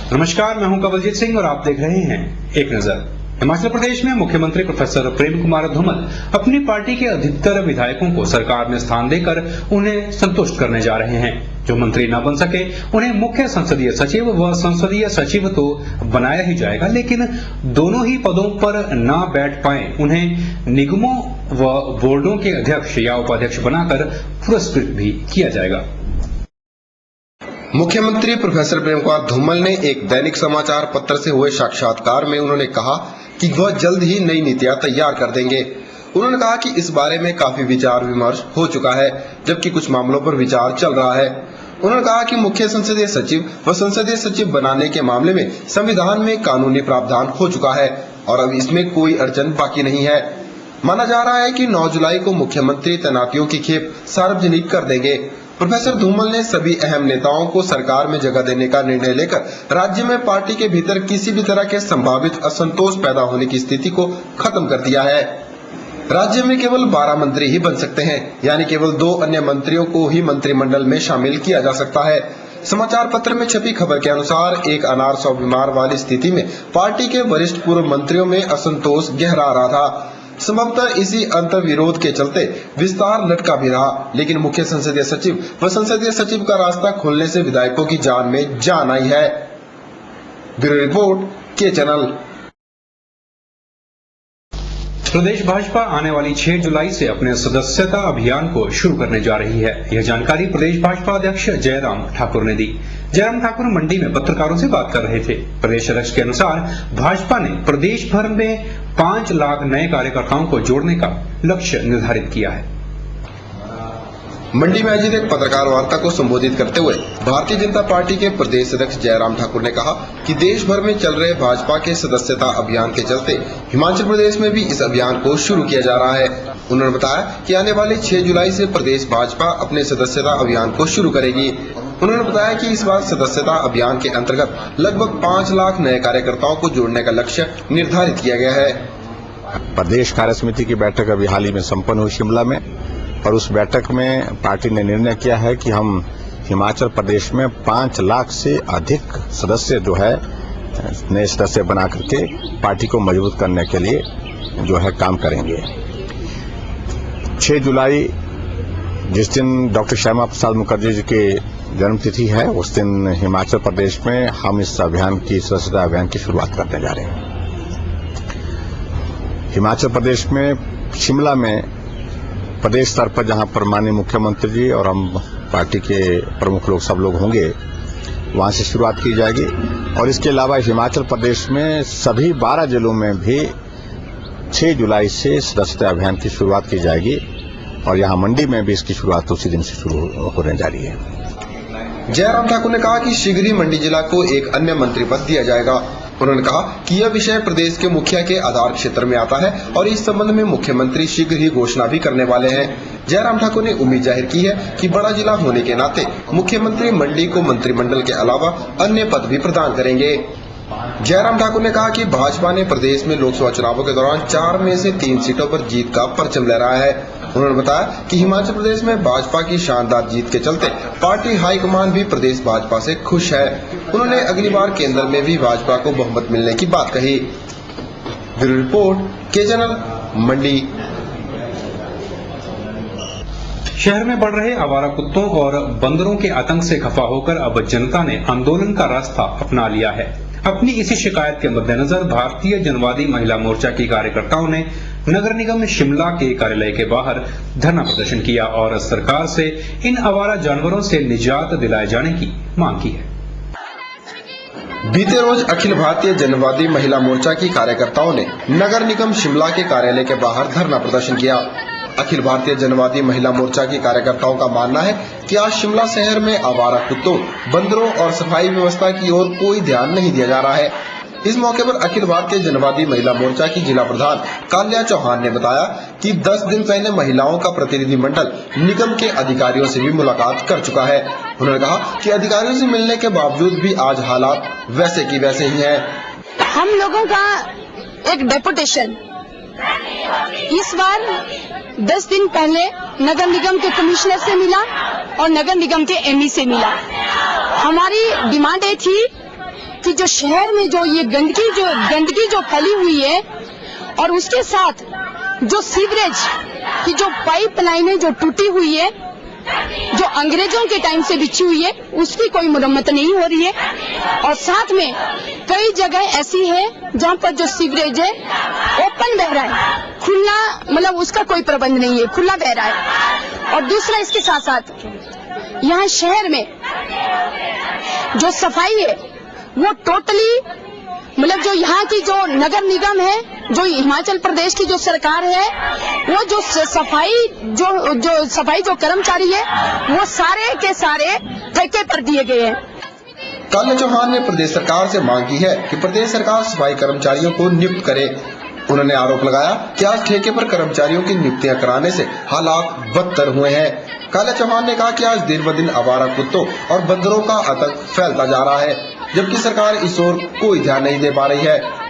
नमस्कार, मैं हूं कवलजीत सिंह और आप देख रहे हैं एक नजर। हिमाचल प्रदेश में मुख्यमंत्री प्रोफेसर प्रेम कुमार धूमल अपनी पार्टी के अधिकतर विधायकों को सरकार में स्थान देकर उन्हें संतुष्ट करने जा रहे हैं। जो मंत्री न बन सके उन्हें मुख्य संसदीय सचिव व संसदीय सचिव तो बनाया ही जाएगा, लेकिन दोनों ही पदों पर न बैठ पाए उन्हें निगमों व बोर्डों के अध्यक्ष या उपाध्यक्ष बनाकर पुरस्कृत भी किया जाएगा। मुख्यमंत्री प्रोफेसर प्रेम कुमार धूमल ने एक दैनिक समाचार पत्र से हुए साक्षात्कार में उन्होंने कहा कि वह जल्द ही नई नीतियां तैयार कर देंगे। उन्होंने कहा कि इस बारे में काफी विचार विमर्श हो चुका है, जबकि कुछ मामलों पर विचार चल रहा है। उन्होंने कहा कि मुख्य संसदीय सचिव व संसदीय सचिव बनाने के मामले में संविधान में कानूनी प्रावधान हो चुका है और अब इसमें कोई अड़चन बाकी नहीं है। माना जा रहा है कि 9 जुलाई को मुख्यमंत्री तैनातियों की खेप सार्वजनिक कर देंगे। प्रोफेसर धूमल ने सभी अहम नेताओं को सरकार में जगह देने का निर्णय लेकर राज्य में पार्टी के भीतर किसी भी तरह के संभावित असंतोष पैदा होने की स्थिति को खत्म कर दिया है। राज्य में केवल 12 मंत्री ही बन सकते हैं, यानी केवल 2 अन्य मंत्रियों को ही मंत्रिमंडल में शामिल किया जा सकता है। समाचार पत्र में छपी खबर के अनुसार एक अनार 100 बीमार वाली स्थिति में पार्टी के वरिष्ठ पूर्व मंत्रियों में असंतोष गहरा रहा था। संभवतः इसी अंतर्विरोध के चलते विस्तार लटका भी रहा, लेकिन मुख्य संसदीय सचिव व संसदीय सचिव का रास्ता खुलने से विधायकों की जान में जान आई है। ब्यूरो रिपोर्ट के चैनल। प्रदेश भाजपा आने वाली 6 जुलाई से अपने सदस्यता अभियान को शुरू करने जा रही है। यह जानकारी प्रदेश भाजपा अध्यक्ष जयराम ठाकुर ने दी। जयराम ठाकुर मंडी में पत्रकारों से बात कर रहे थे। प्रदेश अध्यक्ष के अनुसार भाजपा ने प्रदेश भर में 5 लाख नए कार्यकर्ताओं को जोड़ने का लक्ष्य निर्धारित किया है। मंडी में आयोजित एक पत्रकार वार्ता को संबोधित करते हुए भारतीय जनता पार्टी के प्रदेश अध्यक्ष जयराम ठाकुर ने कहा कि देश भर में चल रहे भाजपा के सदस्यता अभियान के चलते हिमाचल प्रदेश में भी इस अभियान को शुरू किया जा रहा है। उन्होंने बताया कि आने वाली 6 जुलाई से प्रदेश भाजपा अपने सदस्यता अभियान को शुरू करेगी। उन्होंने बताया कि इस बार सदस्यता अभियान के अंतर्गत लगभग 5 लाख नए कार्यकर्ताओं को जोड़ने का लक्ष्य निर्धारित किया गया है। प्रदेश कार्य समिति की बैठक अभी हाल ही में संपन्न हुई शिमला में, और उस बैठक में पार्टी ने निर्णय किया है कि हम हिमाचल प्रदेश में 5 लाख से अधिक सदस्य जो है नए सदस्य बना करके पार्टी को मजबूत करने के लिए जो है काम करेंगे। 6 जुलाई जिस दिन डॉक्टर श्यामा प्रसाद मुखर्जी जी की जन्मतिथि है, उस दिन हिमाचल प्रदेश में हम इस अभियान की सदस्यता अभियान की शुरुआत करने जा रहे हैं। हिमाचल प्रदेश में शिमला में प्रदेश स्तर पर जहां पर माननीय मुख्यमंत्री जी और हम पार्टी के प्रमुख लोग सब लोग होंगे, वहां से शुरुआत की जाएगी। और इसके अलावा हिमाचल प्रदेश में सभी 12 जिलों में भी 6 जुलाई से सदस्यता अभियान की शुरुआत की जाएगी और यहां मंडी में भी इसकी शुरुआत उसी दिन से शुरू होने जा रही है। जयराम ठाकुर ने कहा कि शीघ्र ही मंडी जिला को एक अन्य मंत्री पद दिया जाएगा। उन्होंने कहा कि यह विषय प्रदेश के मुखिया के आधार क्षेत्र में आता है और इस संबंध में मुख्यमंत्री शीघ्र ही घोषणा भी करने वाले हैं। जयराम ठाकुर ने उम्मीद जाहिर की है कि बड़ा जिला होने के नाते मुख्यमंत्री मंडी को मंत्रिमंडल के अलावा अन्य पद भी प्रदान करेंगे। जयराम ठाकुर ने कहा कि भाजपा ने प्रदेश में लोकसभा चुनावों के दौरान 4 में से 3 सीटों पर जीत का परचम लहराया है। उन्होंने बताया कि हिमाचल प्रदेश में भाजपा की शानदार जीत के चलते पार्टी हाईकमान भी प्रदेश भाजपा से खुश है। उन्होंने अगली बार केंद्र में भी भाजपा को बहुमत मिलने की बात कही। ब्यूरो रिपोर्ट के चैनल, मंडी। शहर में बढ़ रहे आवारा कुत्तों और बंदरों के आतंक से खफा होकर अब जनता ने आंदोलन का रास्ता अपना लिया है। अपनी इसी शिकायत के मद्देनजर भारतीय जनवादी महिला मोर्चा की कार्यकर्ताओं ने नगर निगम शिमला के कार्यालय के बाहर धरना प्रदर्शन किया और सरकार से इन आवारा जानवरों से निजात दिलाए जाने की मांग की है। बीते रोज अखिल भारतीय जनवादी महिला मोर्चा की कार्यकर्ताओं ने नगर निगम शिमला के कार्यालय के बाहर धरना प्रदर्शन किया। अखिल भारतीय जनवादी महिला मोर्चा की कार्यकर्ताओं का मानना है कि आज शिमला शहर में आवारा कुत्तों, बंदरों और सफाई व्यवस्था की ओर कोई ध्यान नहीं दिया जा रहा है। इस मौके पर अखिल भारतीय जनवादी महिला मोर्चा की जिला प्रधान काल्या चौहान ने बताया कि 10 दिन पहले महिलाओं का प्रतिनिधि मंडल निगम के अधिकारियों से भी मुलाकात कर चुका है। उन्होंने कहा कि अधिकारियों से मिलने के बावजूद भी आज हालात वैसे की वैसे ही हैं। हम लोगों का एक डेपुटेशन इस बार 10 दिन पहले नगर निगम के कमिश्नर से मिला और नगर निगम के एमई से मिला। हमारी डिमांड ये थी कि जो शहर में जो ये गंदगी जो फैली हुई है, और उसके साथ जो सीवरेज की जो पाइपलाइनें जो टूटी हुई है, जो अंग्रेजों के टाइम से बिछी हुई है, उसकी कोई मरम्मत नहीं हो रही है। और साथ में कई जगह ऐसी है जहां पर जो सीवरेज है ओपन बह रहा है, खुला, मतलब उसका कोई प्रबंध नहीं है, खुला बह रहा है। और दूसरा, इसके साथ साथ यहाँ शहर में जो सफाई है वो टोटली, मतलब जो यहाँ की जो नगर निगम है, जो हिमाचल प्रदेश की जो सरकार है, वो जो सफाई जो कर्मचारी है, वो सारे के सारे ठेके पर दिए गए हैं। काल्या चौहान ने प्रदेश सरकार से मांग की है कि प्रदेश सरकार सफाई कर्मचारियों को नियुक्त करे। उन्होंने आरोप लगाया कि आज ठेके पर कर्मचारियों की नियुक्तियां कराने से हालात बदतर हुए हैं। काल्या चौहान ने कहा कि आज दिन ब दिन आवारा कुत्तों और बंदरों का आतंक फैलता जा रहा है, जबकि सरकार इस ओर कोई ध्यान नहीं दे पा रही है।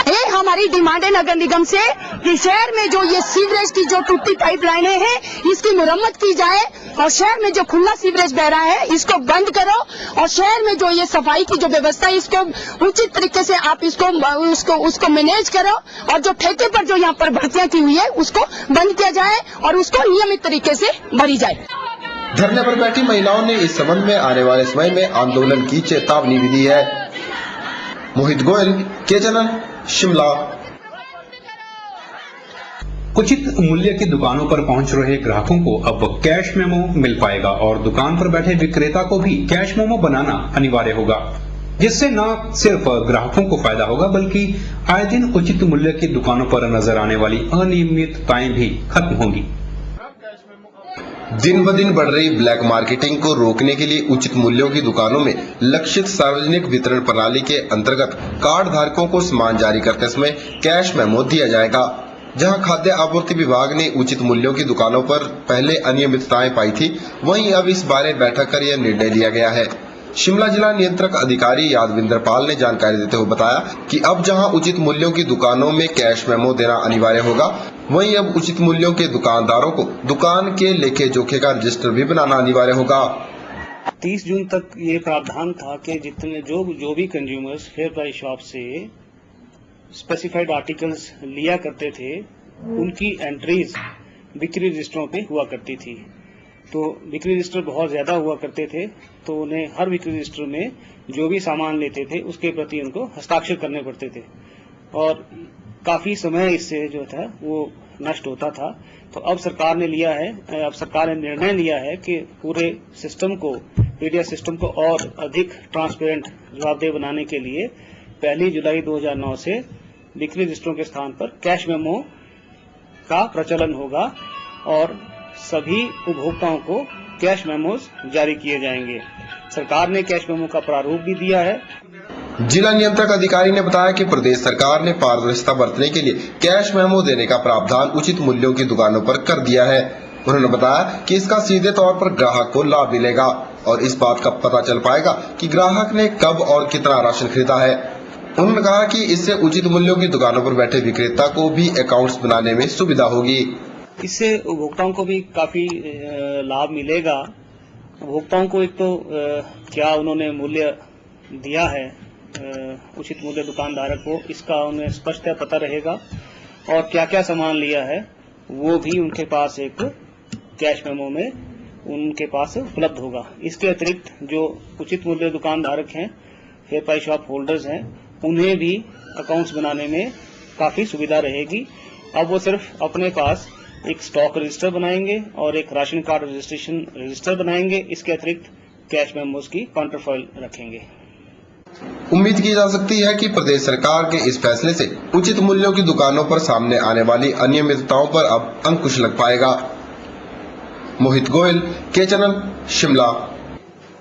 ये हमारी डिमांड है नगर निगम से कि शहर में जो ये सीवरेज की जो टूटी पाइपलाइनें हैं, इसकी मुरम्मत की जाए, और शहर में जो खुला सीवरेज बह रहा है इसको बंद करो, और शहर में जो ये सफाई की जो व्यवस्था है इसको उचित तरीके से आप उसको मैनेज करो, और जो ठेके पर जो यहाँ पर भर्तियां की हुई है उसको बंद किया जाए और उसको नियमित तरीके से भरी जाए। धरने पर बैठी महिलाओं ने इस संबंध में आने वाले समय में आंदोलन की चेतावनी भी दी है। मोहित गोयल, के चैनल, शिमला। उचित मूल्य की दुकानों पर पहुंच रहे ग्राहकों को अब कैश मेमो मिल पाएगा, और दुकान पर बैठे विक्रेता को भी कैश मेमो बनाना अनिवार्य होगा, जिससे न सिर्फ ग्राहकों को फायदा होगा बल्कि आए दिन उचित मूल्य की दुकानों पर नजर आने वाली अनियमितताएं भी खत्म होंगी। दिन ब दिन बढ़ रही ब्लैक मार्केटिंग को रोकने के लिए उचित मूल्यों की दुकानों में लक्षित सार्वजनिक वितरण प्रणाली के अंतर्गत कार्ड धारकों को सामान जारी करते समय कैश मेमो दिया जाएगा। जहां खाद्य आपूर्ति विभाग ने उचित मूल्यों की दुकानों पर पहले अनियमितताएं पाई थी, वहीं अब इस बारे बैठक कर यह निर्णय लिया गया है। शिमला जिला नियंत्रक अधिकारी यादविंदर पाल ने जानकारी देते हुए बताया कि अब जहां उचित मूल्यों की दुकानों में कैश मेमो देना अनिवार्य होगा, वहीं अब उचित मूल्यों के दुकानदारों को दुकान के लेखे जोखे का रजिस्टर भी बनाना अनिवार्य होगा। 30 जून तक ये प्रावधान था कि जितने जो भी कंज्यूमर्स फेयर प्राइस शॉप से स्पेसिफाइड आर्टिकल्स लिया करते थे, उनकी एंट्रीज बिक्री रजिस्टरों पे हुआ करती थी। तो बिक्री रजिस्टर बहुत ज्यादा हुआ करते थे, तो उन्हें हर बिक्री रजिस्टर में जो भी सामान लेते थे उसके प्रति उनको हस्ताक्षर करने पड़ते थे, और काफी समय इससे जो था वो नष्ट होता था। तो अब सरकार ने निर्णय लिया है कि पूरे सिस्टम को, पीडीएस सिस्टम को और अधिक ट्रांसपेरेंट, जवाबदेह बनाने के लिए 1 जुलाई 2009 से बिक्री रजिस्टरों के स्थान पर कैश मेमो का प्रचलन होगा, और सभी उपभोक्ताओं को कैश मेमोज जारी किए जाएंगे। सरकार ने कैश मेमो का प्रारूप भी दिया है। जिला नियंत्रक अधिकारी ने बताया कि प्रदेश सरकार ने पारदर्शिता बरतने के लिए कैश मेमो देने का प्रावधान उचित मूल्यों की दुकानों पर कर दिया है। उन्होंने बताया कि इसका सीधे तौर पर ग्राहक को लाभ मिलेगा, और इस बात का पता चल पाएगा कि ग्राहक ने कब और कितना राशन खरीदा है। उन्होंने कहा कि इससे उचित मूल्यों की दुकानों पर बैठे विक्रेता को भी अकाउंट्स बनाने में सुविधा होगी। इससे उपभोक्ताओं को भी काफी लाभ मिलेगा। उपभोक्ताओं को एक तो क्या उन्होंने मूल्य दिया है उचित मूल्य दुकानदार को, इसका उन्हें स्पष्टतः पता रहेगा, और क्या क्या सामान लिया है वो भी उनके पास एक कैश मेमो में उनके पास उपलब्ध होगा। इसके अतिरिक्त जो उचित मूल्य दुकानधारक हैं, फेयर प्राइस शॉप होल्डर्स हैं, उन्हें भी अकाउंट्स बनाने में काफी सुविधा रहेगी। अब वो सिर्फ अपने पास एक स्टॉक रजिस्टर बनाएंगे और एक राशन कार्ड रजिस्टर बनाएंगे। इसके अतिरिक्त कैश मेमोज की काउंटरफॉइल रखेंगे। उम्मीद की जा सकती है कि प्रदेश सरकार के इस फैसले से उचित मूल्यों की दुकानों पर सामने आने वाली अनियमितताओं पर अब अंकुश लग पाएगा। मोहित गोयल, के चैनल, शिमला।